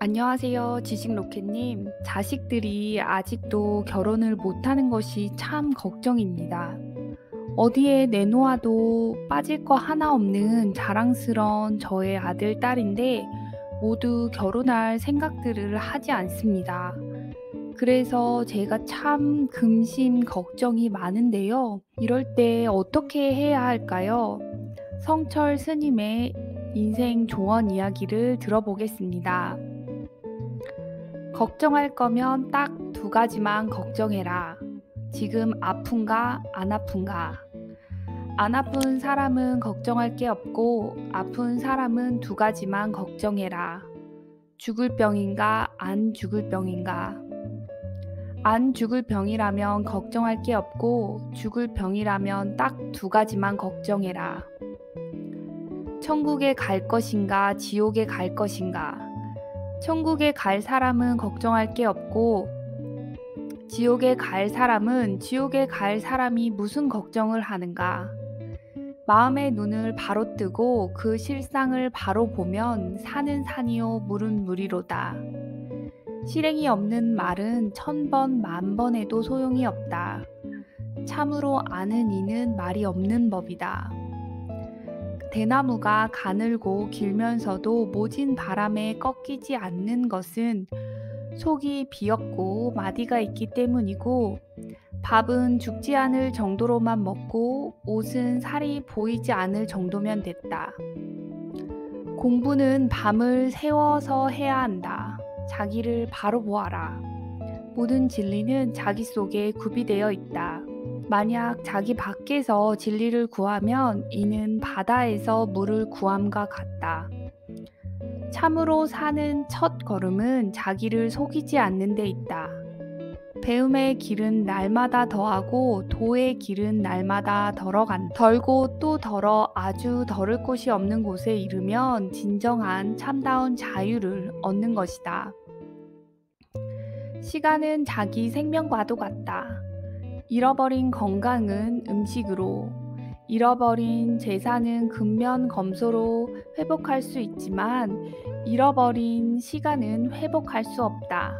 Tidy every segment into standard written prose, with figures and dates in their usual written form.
안녕하세요, 지식로켓님. 자식들이 아직도 결혼을 못하는 것이 참 걱정입니다. 어디에 내놓아도 빠질 거 하나 없는 자랑스러운 저의 아들, 딸인데 모두 결혼할 생각들을 하지 않습니다. 그래서 제가 참 근심 걱정이 많은데요. 이럴 때 어떻게 해야 할까요? 성철 스님의 인생 조언 이야기를 들어보겠습니다. 걱정할 거면 딱 두 가지만 걱정해라. 지금 아픈가, 안 아픈가? 안 아픈 사람은 걱정할 게 없고, 아픈 사람은 두 가지만 걱정해라. 죽을 병인가, 안 죽을 병인가? 안 죽을 병이라면 걱정할 게 없고, 죽을 병이라면 딱 두 가지만 걱정해라. 천국에 갈 것인가, 지옥에 갈 것인가? 천국에 갈 사람은 걱정할 게 없고, 지옥에 갈 사람은 지옥에 갈 사람이 무슨 걱정을 하는가? 마음의 눈을 바로 뜨고 그 실상을 바로 보면 산은 산이요 물은 물이로다. 실행이 없는 말은 천번 만번 해도 소용이 없다. 참으로 아는 이는 말이 없는 법이다. 대나무가 가늘고 길면서도 모진 바람에 꺾이지 않는 것은 속이 비었고 마디가 있기 때문이고, 밥은 죽지 않을 정도로만 먹고 옷은 살이 보이지 않을 정도면 됐다. 공부는 밤을 새워서 해야 한다. 자기를 바로 보아라. 모든 진리는 자기 속에 구비되어 있다. 만약 자기 밖에서 진리를 구하면 이는 바다에서 물을 구함과 같다. 참으로 사는 첫 걸음은 자기를 속이지 않는 데 있다. 배움의 길은 날마다 더하고 도의 길은 날마다 덜어간다. 덜고 또 덜어 아주 덜을 곳이 없는 곳에 이르면 진정한 참다운 자유를 얻는 것이다. 시간은 자기 생명과도 같다. 잃어버린 건강은 음식으로, 잃어버린 재산은 근면검소로 회복할 수 있지만 잃어버린 시간은 회복할 수 없다.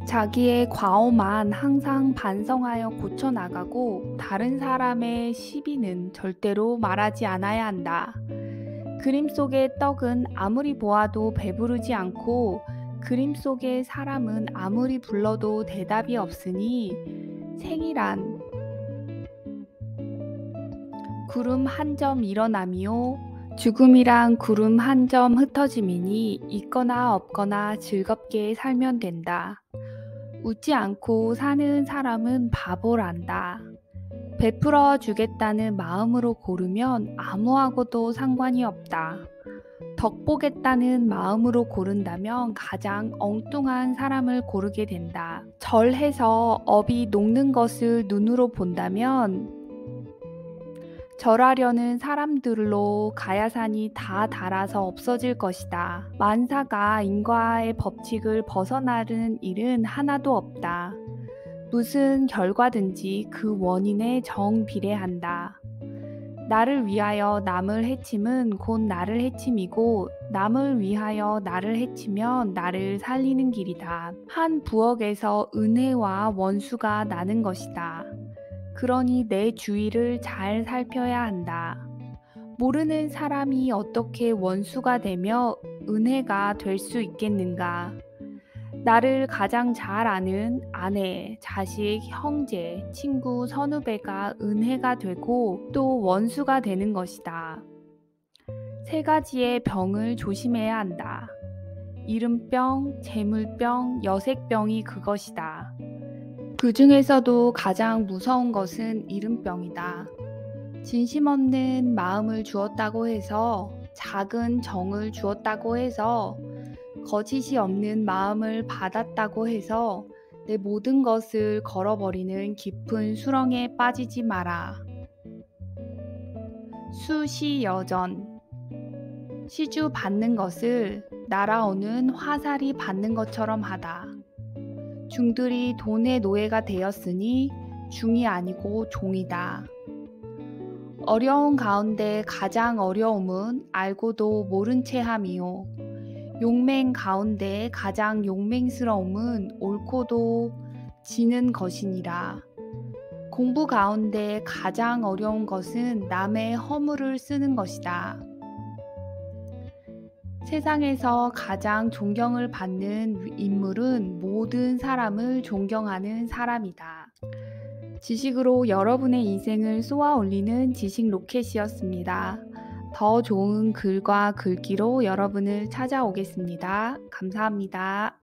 자기의 과오만 항상 반성하여 고쳐나가고 다른 사람의 시비는 절대로 말하지 않아야 한다. 그림 속의 떡은 아무리 보아도 배부르지 않고 그림 속의 사람은 아무리 불러도 대답이 없으니 생이란 구름 한 점 일어남이요 죽음이란 구름 한 점 흩어짐이니 있거나 없거나 즐겁게 살면 된다. 웃지 않고 사는 사람은 바보란다. 베풀어 주겠다는 마음으로 고르면 아무하고도 상관이 없다. 덕보겠다는 마음으로 고른다면 가장 엉뚱한 사람을 고르게 된다. 절해서 업이 녹는 것을 눈으로 본다면 절하려는 사람들로 가야산이 다 닳아서 없어질 것이다. 만사가 인과의 법칙을 벗어나는 일은 하나도 없다. 무슨 결과든지 그 원인에 정비례한다. 나를 위하여 남을 해침은 곧 나를 해침이고 남을 위하여 나를 해치면 나를 살리는 길이다. 한 부엌에서 은혜와 원수가 나는 것이다. 그러니 내 주위를 잘 살펴야 한다. 모르는 사람이 어떻게 원수가 되며 은혜가 될 수 있겠는가? 나를 가장 잘 아는 아내, 자식, 형제, 친구, 선후배가 은혜가 되고 또 원수가 되는 것이다. 세 가지의 병을 조심해야 한다. 이름병, 재물병, 여색병이 그것이다. 그 중에서도 가장 무서운 것은 이름병이다. 진심 없는 마음을 주었다고 해서, 작은 정을 주었다고 해서, 거짓이 없는 마음을 받았다고 해서 내 모든 것을 걸어버리는 깊은 수렁에 빠지지 마라. 수시여전. 시주 받는 것을 날아오는 화살이 받는 것처럼 하다. 중들이 돈의 노예가 되었으니 중이 아니고 종이다. 어려운 가운데 가장 어려움은 알고도 모른 채 함이요. 용맹 가운데 가장 용맹스러움은 옳고도 지는 것이니라. 공부 가운데 가장 어려운 것은 남의 허물을 쓰는 것이다. 세상에서 가장 존경을 받는 인물은 모든 사람을 존경하는 사람이다. 지식으로 여러분의 인생을 쏘아 올리는 지식 로켓이었습니다. 더 좋은 글과 글귀로 여러분을 찾아오겠습니다. 감사합니다.